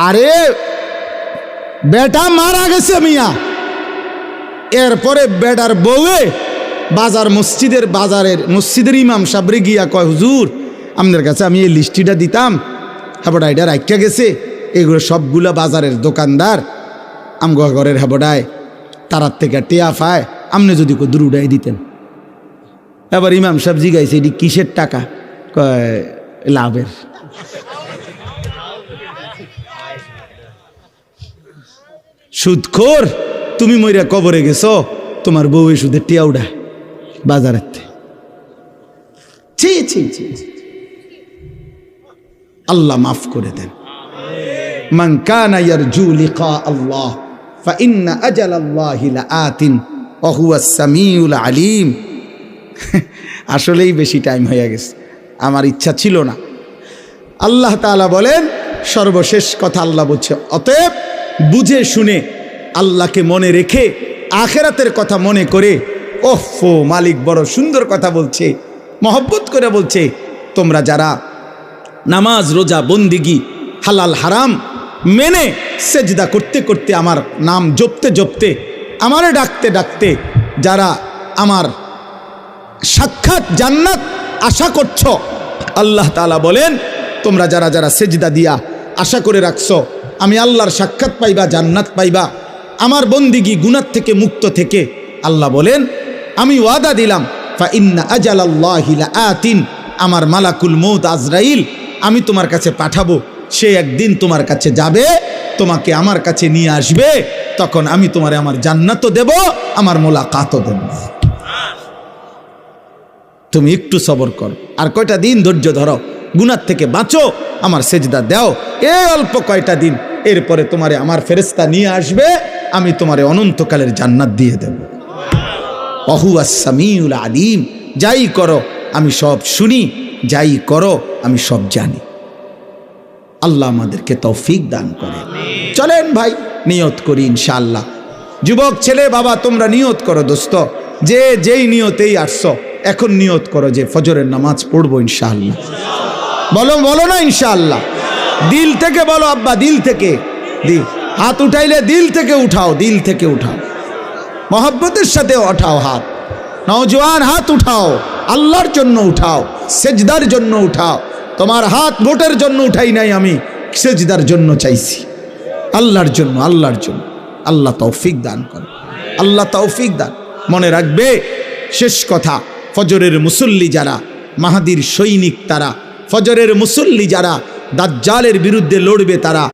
আরে বেটা মারা গেছে মিয়া, এরপরে বেটার বউয়ে মসজিদের ইমাম সাবরে গিয়া কয়, হুজুর আমাদের কাছে আমি এই লিস্টিটা দিতাম, হেবডা এটা রাখিয়া গেছে, এগুলো সবগুলা বাজারের দোকানদার আমগো ঘরের হেবডায় তারার থেকে টেয়া পায়, আপনি যদি দূর উড়াই দিতেন। এবার ইমাম সাহেব জিগাইছে এটি কিসের টাকা? কয় লাভের। সুদখোর, তুমি মইরা কবরে গেছো, তোমার বউ সুদের টিয়া উড়ায় বাজারের। ছি ছি ছি, আল্লাহ মাফ করে দেন। মান কানা ইয়ারজু লিকা আল্লাহ ফাইন্না আজালাল্লাহি লাআতিন ওয়া হুয়াস সামিউল আলিম। আসলেই বেশি টাইম হয়ে গেছে, আমার ইচ্ছা ছিল না। আল্লাহ তাআলা বলেন, সর্বশেষ কথা আল্লাহ বলছে, অতএব বুঝে শুনে আল্লাহকে মনে রেখে আখেরাতের কথা মনে করে, ওফো মালিক বড় সুন্দর কথা বলছে, মহব্বত করে বলছে, তোমরা যারা নামাজ রোজা বন্দিগি হালাল হারাম মেনে সেজদা করতে করতে আমার নাম জপতে জপতে আমারে ডাকতে ডাকতে যারা আমার সাক্ষাৎ জান্নাত আশা করছ, আল্লাহ তাআলা বলেন তোমরা যারা যারা সেজদা দিয়া আশা করে রাখছো আমি আল্লাহর সাক্ষাৎ পাইবা, জান্নাত পাইবা, আমার বন্দিগি গুনাহ থেকে মুক্ত থেকে, আল্লাহ বলেন আমি ওয়াদা দিলাম, ফাইন্না আজালাল্লাহি লাআতিন, আমার মালাকুল মউত আজরাইল আমি তোমার কাছে পাঠাবো, সে একদিন তোমার কাছে যাবে, তোমাকে আমার কাছে নিয়ে আসবে, তখন আমি তোমারে আমার জান্নাতও দেব, আমার মোলাকাতও দেব। তুমি একটু সবর করো, আর কয়টা দিন ধৈর্য ধরো, গুনাহ থেকে বাঁচো, আমার সেজদা দাও, এই অল্প কয়টা দিন, এরপরে তোমারে আমার ফেরেশতা নিয়ে আসবে, আমি তোমারে অনন্তকালের জান্নাত দিয়ে দেব। ওয়া হুয়াস সামিউল আলিম, যাই করো আমি সব শুনি, যাই করো আমি সব জানি। আল্লাহ আমাদেরকে তৌফিক দান করে। চলেন ভাই নিয়ত করি ইনশাআল্লাহ। যুবক ছেলে বাবা তোমরা নিয়ত করো দোস্ত, যে যেই নিয়তেই আসছো এখন নিয়ত করো যে ফজরের নামাজ পড়বো ইনশাআল্লাহ। বলো বলো না ইনশাআল্লাহ, দিল থেকে বলো আব্বা, দিল থেকে, দিল হাত উঠাইলে দিল থেকে উঠাও, দিল থেকে উঠাও, মহব্বতের সাথে উঠাও হাত, নওজোয়ান হাত উঠাও, আল্লাহর জন্য উঠাও, সেজদার জন্য উঠাও। তোমার হাত ভোটের জন্য উঠাই নাই আমি, সেজদার জন্য চাইছি, আল্লাহর জন্য, আল্লাহর জন্য। আল্লাহ তৌফিক দান করে, আল্লাহ তৌফিক দান। মনে রাখবে শেষ কথা, ফজরের মুসল্লি যারা, মাহাদির সৈনিক তারা, ফজরের মুসল্লি যারা, দাজ্জালের বিরুদ্ধে লড়বে তারা।